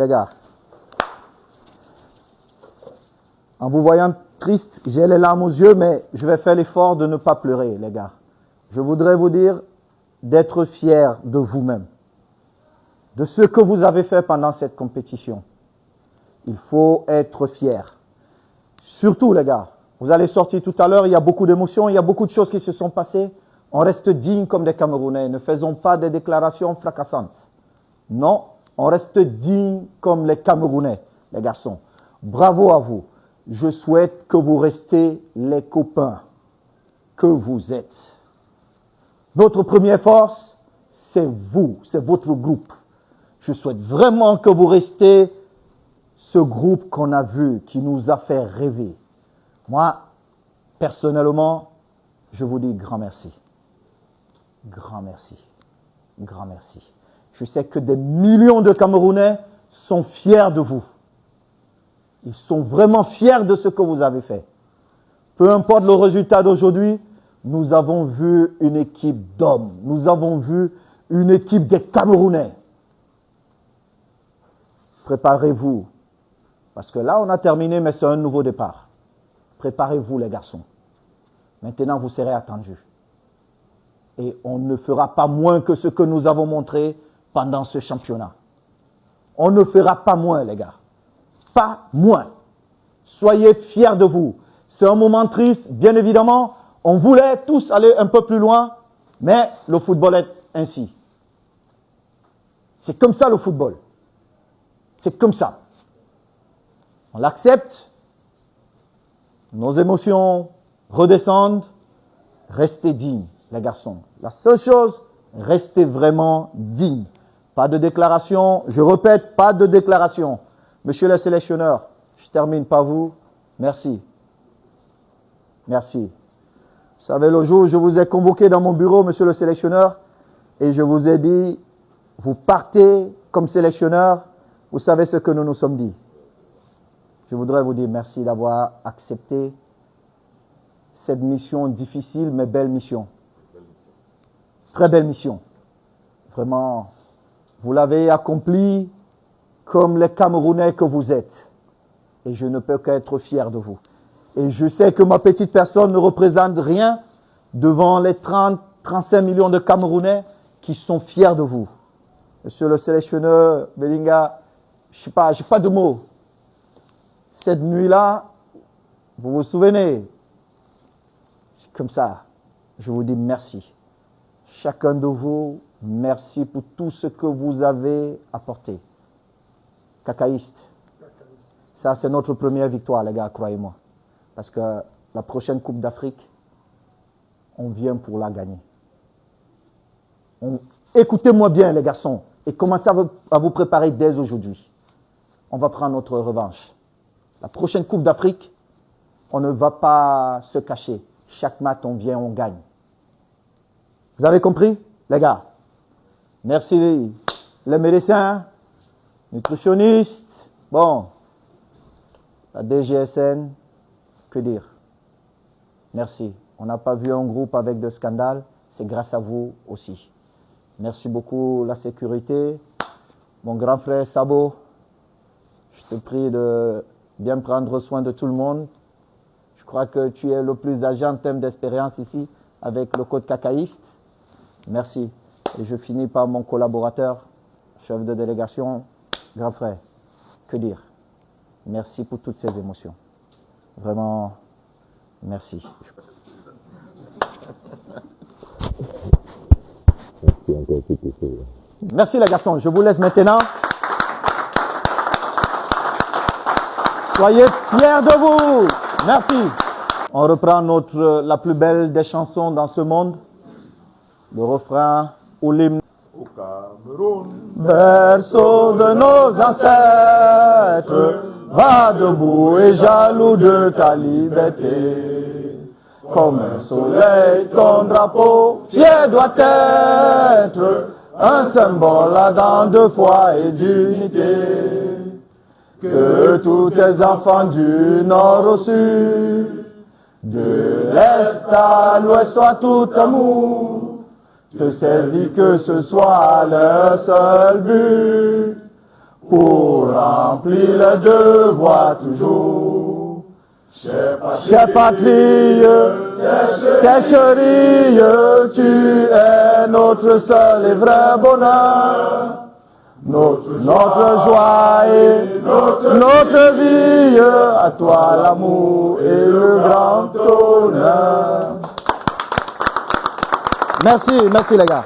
les gars. En vous voyant triste, j'ai les larmes aux yeux, mais je vais faire l'effort de ne pas pleurer, les gars. Je voudrais vous dire d'être fiers de vous-même, de ce que vous avez fait pendant cette compétition. Il faut être fier. Surtout, les gars, vous allez sortir tout à l'heure, il y a beaucoup d'émotions, il y a beaucoup de choses qui se sont passées. On reste digne comme des Camerounais, ne faisons pas des déclarations fracassantes. Non, on reste digne comme les Camerounais, les garçons. Bravo à vous. Je souhaite que vous restez les copains que vous êtes. Notre première force, c'est vous, c'est votre groupe. Je souhaite vraiment que vous restez ce groupe qu'on a vu, qui nous a fait rêver. Moi, personnellement, je vous dis grand merci. Grand merci. Grand merci. Je sais que des millions de Camerounais sont fiers de vous. Ils sont vraiment fiers de ce que vous avez fait. Peu importe le résultat d'aujourd'hui, nous avons vu une équipe d'hommes. Nous avons vu une équipe des Camerounais. Préparez-vous. Parce que là, on a terminé, mais c'est un nouveau départ. Préparez-vous, les garçons. Maintenant, vous serez attendus. Et on ne fera pas moins que ce que nous avons montré pendant ce championnat. On ne fera pas moins, les gars. Pas moins. Soyez fiers de vous. C'est un moment triste, bien évidemment. On voulait tous aller un peu plus loin, mais le football est ainsi. C'est comme ça le football. C'est comme ça. On l'accepte. Nos émotions redescendent. Restez dignes, les garçons. La seule chose, restez vraiment dignes. Pas de déclaration. Je répète, pas de déclaration. Monsieur le sélectionneur, je termine par vous. Merci. Merci. Vous savez, le jour où je vous ai convoqué dans mon bureau, monsieur le sélectionneur, et je vous ai dit, vous partez comme sélectionneur, vous savez ce que nous nous sommes dit. Je voudrais vous dire merci d'avoir accepté cette mission difficile, mais belle mission. Très belle mission. Vraiment, vous l'avez accomplie comme les Camerounais que vous êtes. Et je ne peux qu'être fier de vous. Et je sais que ma petite personne ne représente rien devant les 35 millions de Camerounais qui sont fiers de vous. Monsieur le sélectionneur Belinga, je n'ai pas de mots. Cette nuit-là, vous vous souvenez, c'est comme ça. Je vous dis merci. Chacun de vous, merci pour tout ce que vous avez apporté. Cacaïste. Ça, c'est notre première victoire, les gars, croyez-moi. Parce que la prochaine Coupe d'Afrique, on vient pour la gagner. Écoutez-moi bien, les garçons, et commencez à vous préparer dès aujourd'hui. On va prendre notre revanche. La prochaine Coupe d'Afrique, on ne va pas se cacher. Chaque match, on vient, on gagne. Vous avez compris, les gars? Merci les médecins, nutritionnistes, bon, la DGSN, que dire? Merci. On n'a pas vu un groupe avec de scandales, c'est grâce à vous aussi. Merci beaucoup la sécurité. Mon grand frère Sabo, je te prie de bien prendre soin de tout le monde. Je crois que tu es le plus âgé en termes d'expérience ici avec le code cacaïste. Merci. Et je finis par mon collaborateur, chef de délégation, grand frère. Que dire? Merci pour toutes ces émotions. Vraiment, merci. Merci les garçons. Je vous laisse maintenant. Soyez fiers de vous. Merci. On reprend la plus belle des chansons dans ce monde. Le refrain ou l'hymne. Au Cameroun, Berceau de nos ancêtres, va debout et jaloux de ta liberté. Comme un soleil, ton drapeau fier doit être un symbole ardent de foi et d'unité. Que tous tes enfants du nord au sud, de l'est à l'ouest soient tout amour, te servir que ce soit leur seul but. pour remplir le devoir toujours. Chère patrie, tes chérie, tu es notre seul et vrai bonheur. Notre joie et notre vie, à toi l'amour et le grand honneur. Merci les gars.